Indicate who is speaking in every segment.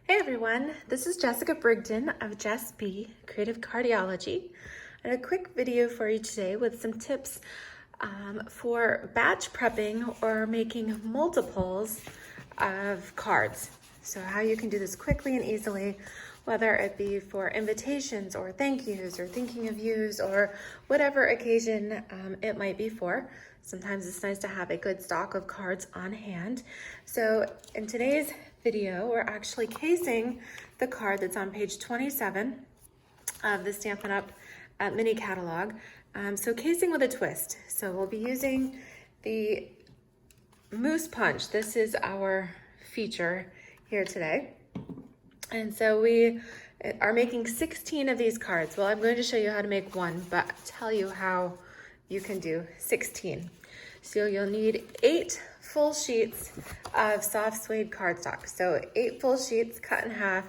Speaker 1: Hey everyone, this is Jessica Brigden of Jess B, Creative Cardiology, and a quick video for you today with some tips for batch prepping or making multiples of cards. So how you can do this quickly and easily, whether it be for invitations or thank yous or thinking of yous or whatever occasion it might be for. Sometimes it's nice to have a good stock of cards on hand. So in today's video, we're actually casing the card that's on page 27 of the Stampin' Up! Mini catalog. So casing with a twist. So we'll be using the Mousse Punch. This is our feature here today. And so we are making 16 of these cards. Well, I'm going to show you how to make one, but tell you how you can do 16. So you'll need 8 full sheets of Soft Suede cardstock. So 8 full sheets cut in half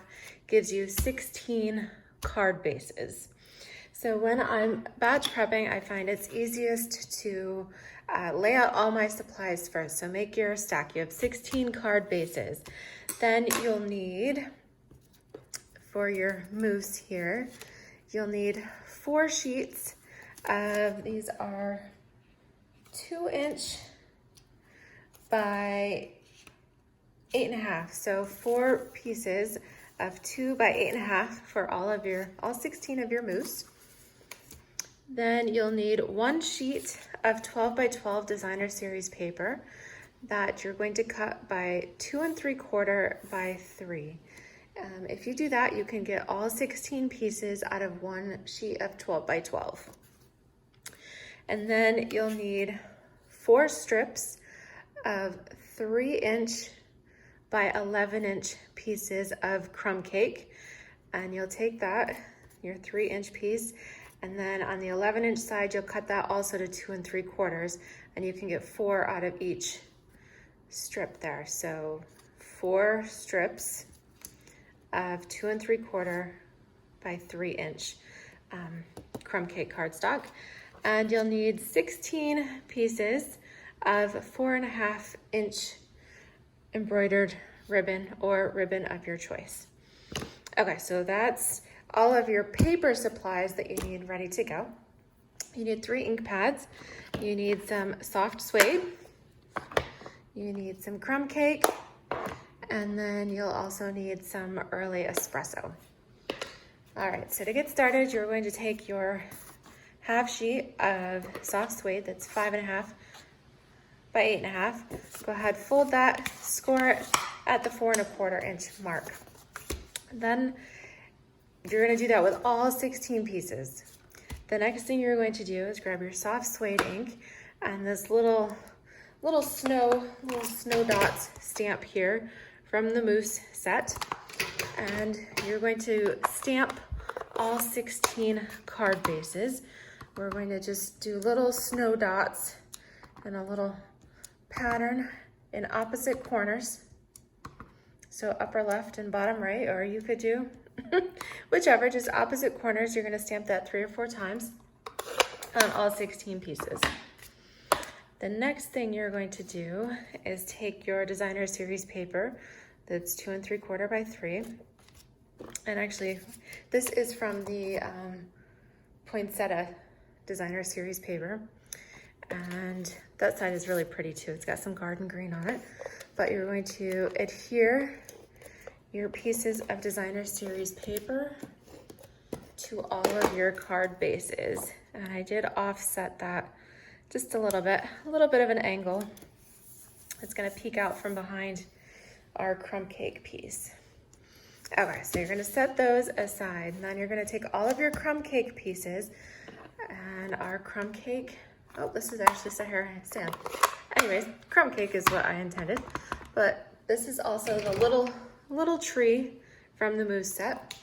Speaker 1: gives you 16 card bases. So when I'm batch prepping, I find it's easiest to lay out all my supplies first. So make your stack. You have 16 card bases. Then you'll need, for your mousse here, you'll need 4 sheets of, these are 2" by 8.5. So 4 pieces of 2 by 8.5 for all 16 of your mousse. Then you'll need 1 sheet of 12 by 12 designer series paper that you're going to cut by 2 3/4 by 3. If you do that, you can get all 16 pieces out of 1 sheet of 12 by 12. And then you'll need 4 strips of 3" by 11" pieces of crumb cake. And you'll take that, your 3" piece, and then on the 11" side, you'll cut that also to 2 3/4, and you can get 4 out of each strip there. So 4 strips of 2 3/4 by 3" crumb cake cardstock. And you'll need 16 pieces of 4.5" embroidered ribbon or ribbon of your choice. Okay, so that's all of your paper supplies that you need ready to go. You need 3 ink pads. You need some Soft Suede. You need some crumb cake. And then you'll also need some Early Espresso. All right, so to get started, you're going to take your half sheet of Soft Suede that's 5.5 by 8.5. Go ahead, fold that, score it at the 4 1/4" mark. Then you're going to do that with all 16 pieces. The next thing you're going to do is grab your Soft Suede ink and this little snow dots stamp here from the mousse set, and you're going to stamp all 16 card bases. We're going to just do little snow dots and a little pattern in opposite corners. So upper left and bottom right, or you could do whichever, just opposite corners. You're gonna stamp that 3 or 4 times on all 16 pieces. The next thing you're going to do is take your designer series paper that's 2 3/4 by 3. And actually, this is from the Poinsettia designer series paper, and that side is really pretty too. It's got some garden green on it. But you're going to adhere your pieces of designer series paper to all of your card bases, and I did offset that just a little bit of an angle. It's going to peek out from behind our crumb cake piece. Okay, so you're going to set those aside, and then you're going to take all of your crumb cake pieces and our crumb cake. Oh, this is actually sand. Anyways, crumb cake is what I intended, but this is also the little tree from the mousse set.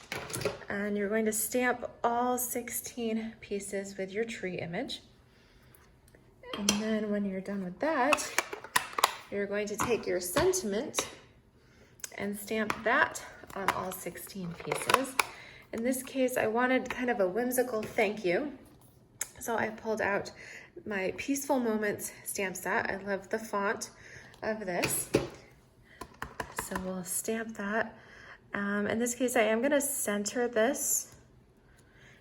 Speaker 1: And you're going to stamp all 16 pieces with your tree image. And then when you're done with that, you're going to take your sentiment and stamp that on all 16 pieces. In this case, I wanted kind of a whimsical thank you. So I pulled out my Peaceful Moments stamp set. I love the font of this. So we'll stamp that In this case, I am gonna center this,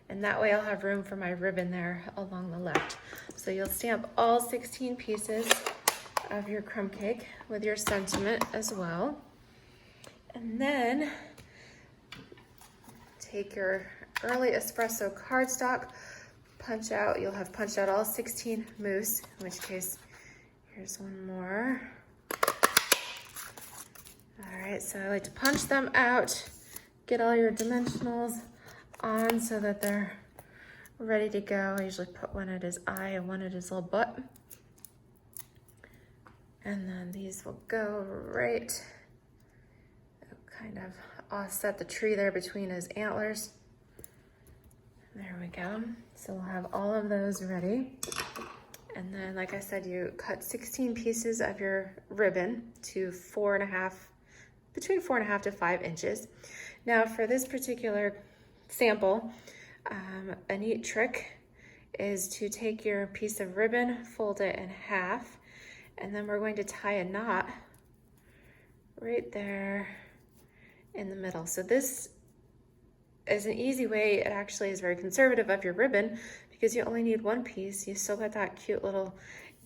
Speaker 1: and that way I'll have room for my ribbon there along the left. So you'll stamp all 16 pieces of your crumb cake with your sentiment as well. And then take your Early Espresso Cardstock, punch out, you'll have punched out all 16 mousse, in which case, here's one more. All right, so I like to punch them out, get all your dimensionals on so that they're ready to go. I usually put one at his eye and one at his little butt. And then these will go right, kind of offset the tree there between his antlers. There we go. So we'll have all of those ready. And then, like I said, you cut 16 pieces of your ribbon to between 4.5 to 5 inches. Now for this particular sample, a neat trick is to take your piece of ribbon, fold it in half, and then we're going to tie a knot right there in the middle. So this is an easy way. It actually is very conservative of your ribbon because you only need one piece. You still got that cute little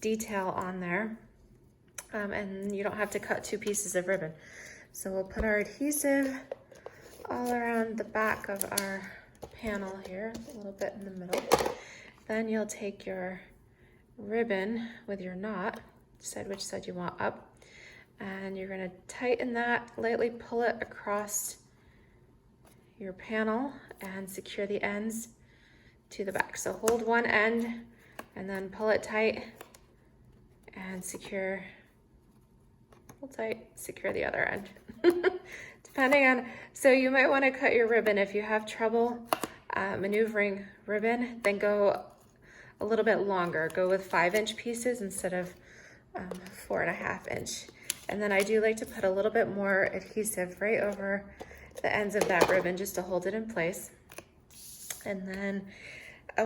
Speaker 1: detail on there, and you don't have to cut 2 pieces of ribbon. So we'll put our adhesive all around the back of our panel here, a little bit in the middle. Then you'll take your ribbon with your knot, decide which side you want up, and you're going to tighten that, lightly pull it across your panel and secure the ends to the back. So hold one end and then pull it tight and secure, hold tight, secure the other end. Depending on, so you might want to cut your ribbon if you have trouble maneuvering ribbon, then go a little bit longer. Go with 5-inch pieces instead of 4.5 inch. And then I do like to put a little bit more adhesive right over the ends of that ribbon just to hold it in place. And then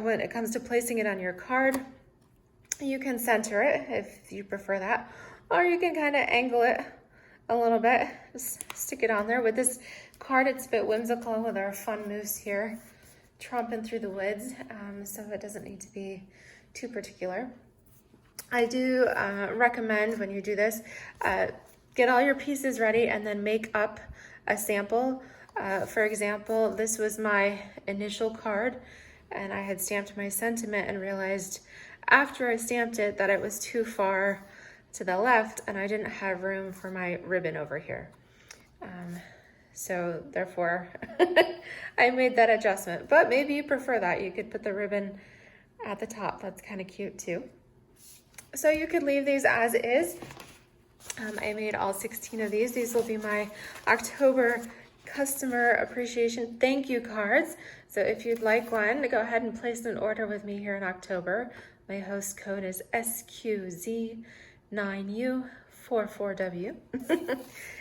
Speaker 1: when it comes to placing it on your card, you can center it if you prefer that, or you can kind of angle it a little bit, just stick it on there. With this card, it's a bit whimsical with our fun mousse here, tromping through the woods, so it doesn't need to be too particular. I do recommend when you do this, get all your pieces ready and then make up a sample. For example, this was my initial card and I had stamped my sentiment and realized after I stamped it that it was too far to the left and I didn't have room for my ribbon over here. So therefore I made that adjustment, but maybe you prefer that. You could put the ribbon at the top. That's kind of cute too. So you could leave these as is. I made all 16 of these. These will be my October customer appreciation thank you cards. So if you'd like one, go ahead and place an order with me here in October. My host code is SQZ9U44W.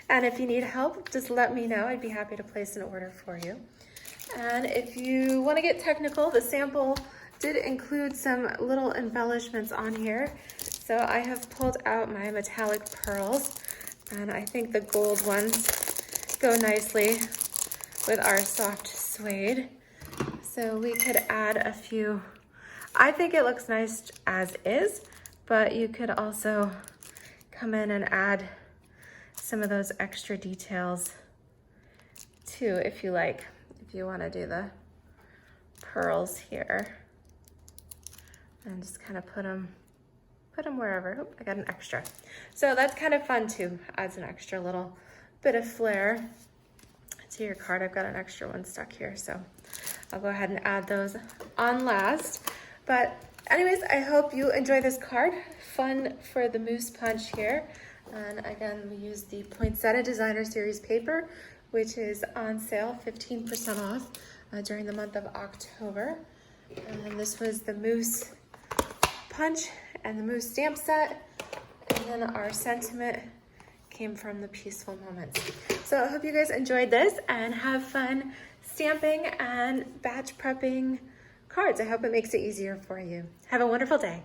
Speaker 1: And if you need help, just let me know. I'd be happy to place an order for you. And if you want to get technical, the sample did include some little embellishments on here. So I have pulled out my metallic pearls, and I think the gold ones go nicely with our soft suede. So we could add a few. I think it looks nice as is, but you could also come in and add some of those extra details too, if you like. If you want to do the pearls here and just kind of put them wherever. Oh, I got an extra. So that's kind of fun too. Adds an extra little bit of flair to your card. I've got an extra one stuck here, so I'll go ahead and add those on last. But anyways, I hope you enjoy this card. Fun for the mousse punch here. And again, we use the Poinsettia Designer Series paper, which is on sale, 15% off during the month of October. And this was the mousse punch and the mousse stamp set. And then our sentiment came from the Peaceful Moments. So I hope you guys enjoyed this and have fun stamping and batch prepping cards. I hope it makes it easier for you. Have a wonderful day.